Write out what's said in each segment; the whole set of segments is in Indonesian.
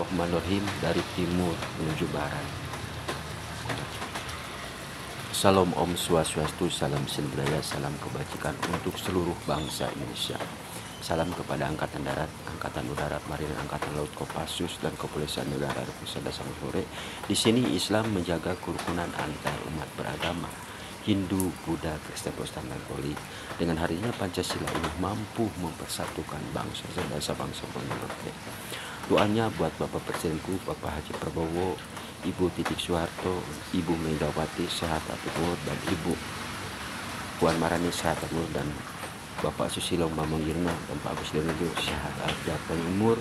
Bismillahirrahmanirrahim. Dari timur menuju barat. Salam Om Swastiastu, salam budaya, salam kebajikan untuk seluruh bangsa Indonesia. Salam kepada Angkatan Darat, Angkatan Udara, Marinir, Angkatan Laut, Kopassus, dan Kepolisian Negara Republik Indonesia. Sore. Di sini Islam menjaga kerukunan antar umat beragama, Hindu, Buddha, Kristen, Protestan, dan Katolik. Dengan harinya Pancasila ini mampu mempersatukan bangsa dan bangsa Indonesia. Doanya buat Bapak Presidenku, Bapak Haji Prabowo, Ibu Titik Soeharto, Ibu Megawati sehat umur, dan Ibu Puan Maharani sehat umur, dan Bapak Susilo Bambang Yudhoyono dan Pak Agus Harimurti sehat afiat dan umur,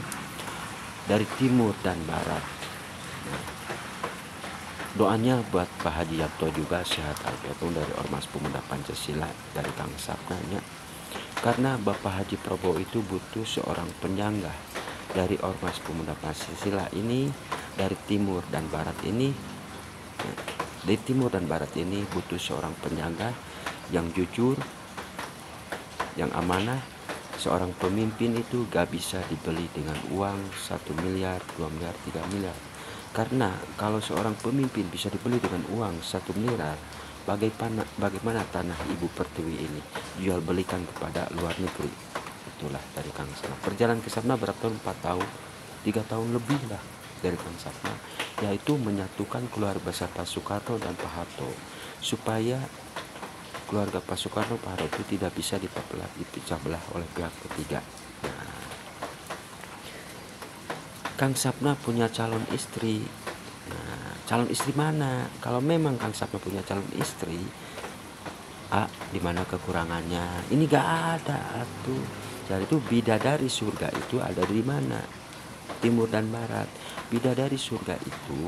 dari timur dan barat. Doanya buat Pak Haji Yapto juga sehat afiat dari Ormas Pemuda Pancasila dari Kang Sapnanya. Karena Bapak Haji Prabowo itu butuh seorang penyangga dari Ormas Pemuda Pancasila ini, dari timur dan barat ini. Dari timur dan barat ini butuh seorang penyangga yang jujur, yang amanah. Seorang pemimpin itu gak bisa dibeli dengan uang 1 miliar, 2 miliar, 3 miliar. Karena kalau seorang pemimpin bisa dibeli dengan uang 1 miliar, bagaimana tanah Ibu Pertiwi ini jual belikan kepada luar negeri. Itulah dari Kang Sapna. Perjalanan ke sana berapa tahun? 4 tahun, 3 tahun lebih lah dari Kang Sapna, yaitu menyatukan keluarga besar Pak Soekarno dan Pak Harto, supaya keluarga Pak Soekarno, Pak Harto itu tidak bisa dipecah belah oleh pihak ketiga. Nah, Kang Sapna punya calon istri. Nah, calon istri mana? Kalau memang Kang Sapna punya calon istri, di mana kekurangannya? Ini gak ada tuh. Jadi itu bidadari surga itu ada di mana? Timur dan barat. Bidadari surga itu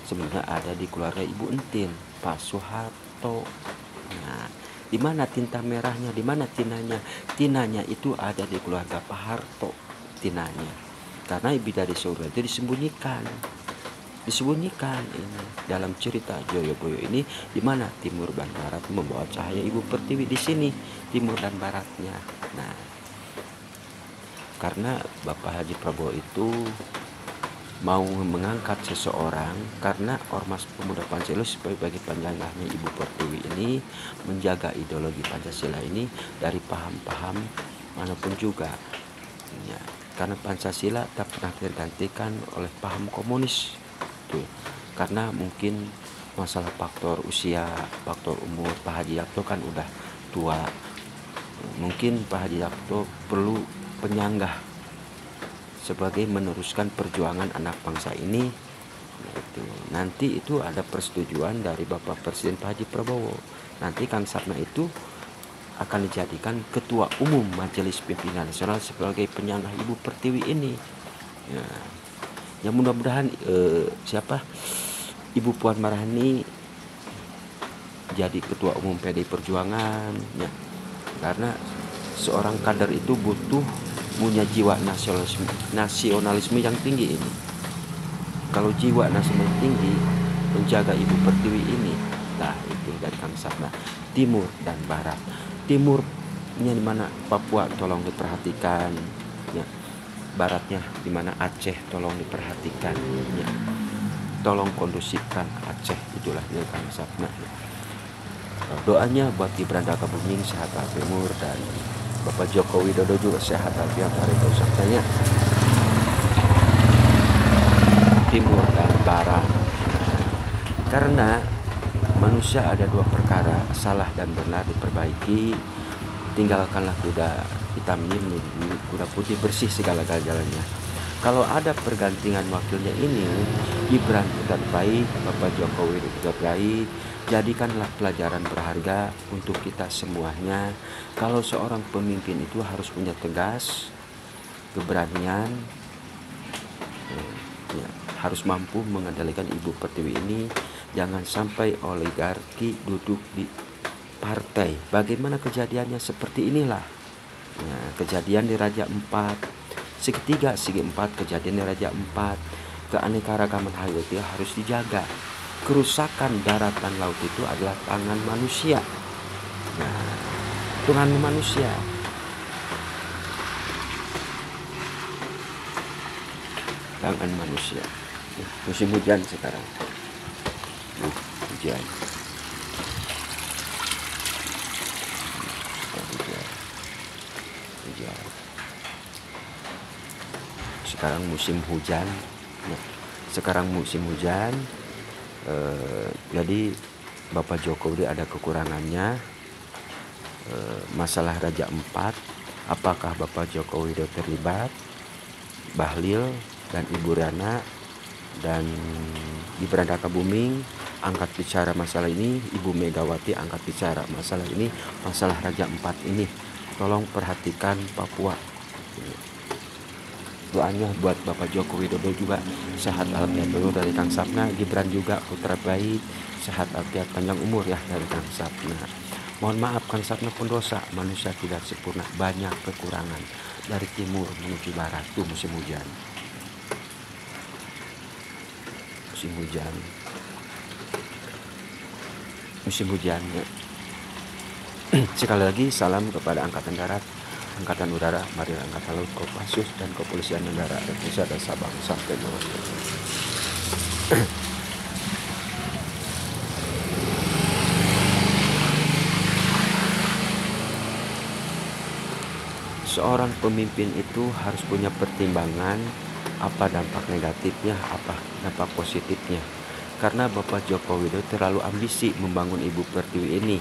sebenarnya ada di keluarga Ibu Entin, Pak Soeharto. Nah, di mana tinta merahnya? Di mana tinanya? Tinanya itu ada di keluarga Pak Harto. Tinanya. Karena bidadari surga itu disembunyikan ini dalam cerita Joyoboyo ini, di mana timur dan barat membawa cahaya Ibu Pertiwi di sini, timur dan baratnya. Nah, karena Bapak Haji Prabowo itu mau mengangkat seseorang karena Ormas Pemuda Pancasila sebagai penjanggahnya Ibu Pertiwi ini, menjaga ideologi Pancasila ini dari paham-paham manapun juga ya, karena Pancasila tak pernah tergantikan oleh paham komunis tuh. Karena mungkin masalah faktor usia, faktor umur, Pak Haji Yapto kan udah tua, mungkin Pak Haji Yapto perlu penyanggah sebagai meneruskan perjuangan anak bangsa ini. Nanti itu ada persetujuan dari Bapak Presiden Pak Haji Prabowo. Nanti Kang Sapna itu akan dijadikan Ketua Umum Majelis Pimpinan Nasional sebagai penyanggah Ibu Pertiwi ini. Ya, yang mudah-mudahan Ibu Puan Maharani jadi Ketua Umum PDI Perjuangan ya. Karena seorang kader itu butuh punya jiwa nasionalisme yang tinggi ini. Kalau jiwa nasionalisme tinggi menjaga Ibu Pertiwi ini, nah itu dari Kang Sapna. Timur dan barat. Timurnya di mana Papua tolong diperhatikan ya. Baratnya di mana Aceh tolong diperhatikan ya. Tolong kondusifkan Aceh, itulah dari Kang Sapna. Doanya buat Gibran Rakabuming sehat umur, dan Bapak Joko Widodo juga sehat afiat hari usahanya. Timur dan barat. Karena manusia ada dua perkara, salah dan benar diperbaiki. Tinggalkanlah kuda hitam ini menuju kuda putih bersih segala-galanya. Kalau ada pergantian wakilnya ini, Gibran tetap baik, Bapak Jokowi tetap baik. Jadikanlah pelajaran berharga untuk kita semuanya. Kalau seorang pemimpin itu harus punya tegas, keberanian, ya, harus mampu mengendalikan Ibu Pertiwi ini. Jangan sampai oligarki duduk di partai. Bagaimana kejadiannya seperti inilah. Ya, kejadian di Raja Empat, segitiga segi empat, kejadian di Raja Empat. Keanekaragaman hayati harus dijaga. Kerusakan darat dan laut itu adalah tangan manusia. Nah, tangan manusia. tangan manusia. Musim hujan sekarang. Hujan. Hujan. Sekarang musim hujan. Nah, sekarang musim hujan. Jadi Bapak Jokowi ada kekurangannya. Masalah Raja Empat. Apakah Bapak Jokowi terlibat? Bahlil dan Ibu Rana dan Gibran Rakabuming angkat bicara masalah ini. Ibu Megawati angkat bicara masalah ini, masalah Raja Empat ini. Tolong perhatikan Papua. Doanya buat Bapak Joko Widodo juga sehat walafiat dulu dari Kang Sapna. Gibran juga putra baik, sehat walafiat panjang umur ya dari Kang Sapna. Mohon maaf Kang Sapna pendosa, manusia tidak sempurna, banyak kekurangan. Dari timur menuju barat tuh musim hujan. Musim hujan. Musim hujan ya. Sekali lagi salam kepada Angkatan Darat, Angkatan Udara, Marinir, Angkatan Laut, Kopassus dan Kepolisian Negara Indonesia dan Sabang sampai Merauke. Seorang pemimpin itu harus punya pertimbangan apa dampak negatifnya, apa dampak positifnya. Karena Bapak Joko Widodo terlalu ambisi membangun Ibu Pertiwi ini.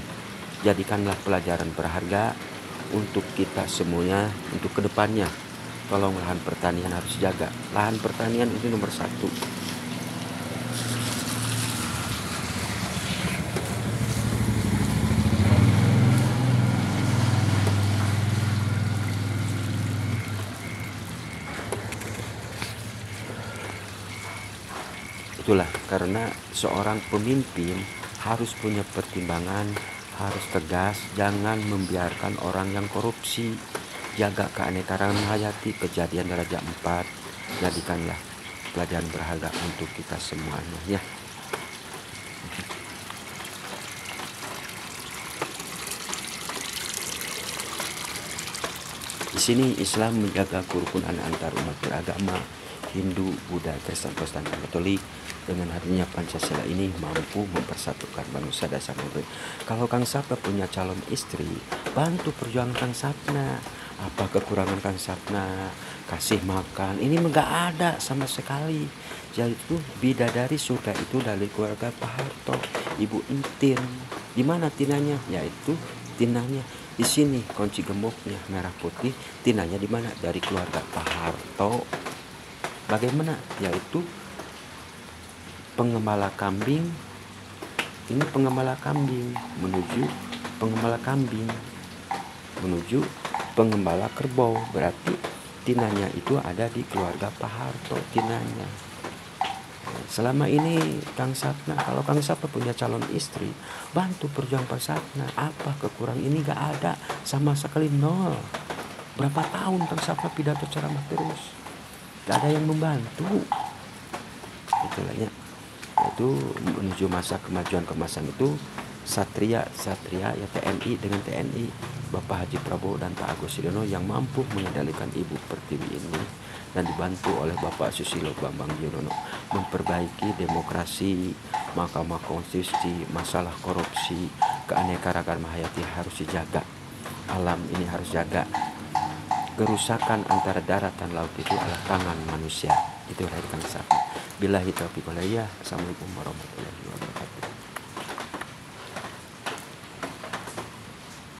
Jadikanlah pelajaran berharga untuk kita semuanya, untuk kedepannya. Tolong lahan pertanian harus jaga. Lahan pertanian itu nomor satu. Itulah karena seorang pemimpin harus punya pertimbangan, harus tegas, jangan membiarkan orang yang korupsi. Jaga keanekaragaman hayati, kejadian Raja Empat. Jadikanlah pelajaran berharga untuk kita semuanya ya. Di sini Islam menjaga kerukunan antar umat beragama, Hindu, Buddha, Kristen, Protestan, dan Katolik. Dengan hadirnya Pancasila ini mampu mempersatukan manusia dasar negeri. Kalau Kang Sapna punya calon istri, bantu perjuangan Kang Sapna. Apa kekurangan Kang Sapna? Kasih makan. Ini enggak ada sama sekali. Jadi itu bidadari surga itu dari keluarga Pak Harto, Ibu Entin. Di mana tinanya? Yaitu tinanya di sini, kunci gemboknya merah putih. Tinanya di mana? Dari keluarga Pak Harto. Bagaimana? Yaitu pengembala kambing. Ini pengembala kambing menuju pengembala kambing menuju pengembala kerbau. Berarti tinanya itu ada di keluarga Pak Harto tinanya. Selama ini Kang Sapna, kalau Kang Sapna punya calon istri, bantu perjuangan Pak Sapna. Apa kekurangan ini? Gak ada sama sekali, nol. Berapa tahun Kang Sapna pidato ceramah terus, gak ada yang membantu. Itulah ya. Itu menuju masa kemajuan kemasan itu satria ya, TNI dengan TNI, Bapak Haji Prabowo dan Pak Agus Yudhoyono yang mampu mengendalikan Ibu Pertiwi ini, dan dibantu oleh Bapak Susilo Bambang Yudhoyono memperbaiki demokrasi, Mahkamah Konstitusi, masalah korupsi, keanekaragaman hayati harus dijaga, alam ini harus jaga. Kerusakan antara darat dan laut itu adalah tangan manusia. Itu dari Kang Sapna. Billahi taufiq wal hidayah. Assalamualaikum warahmatullahi wabarakatuh.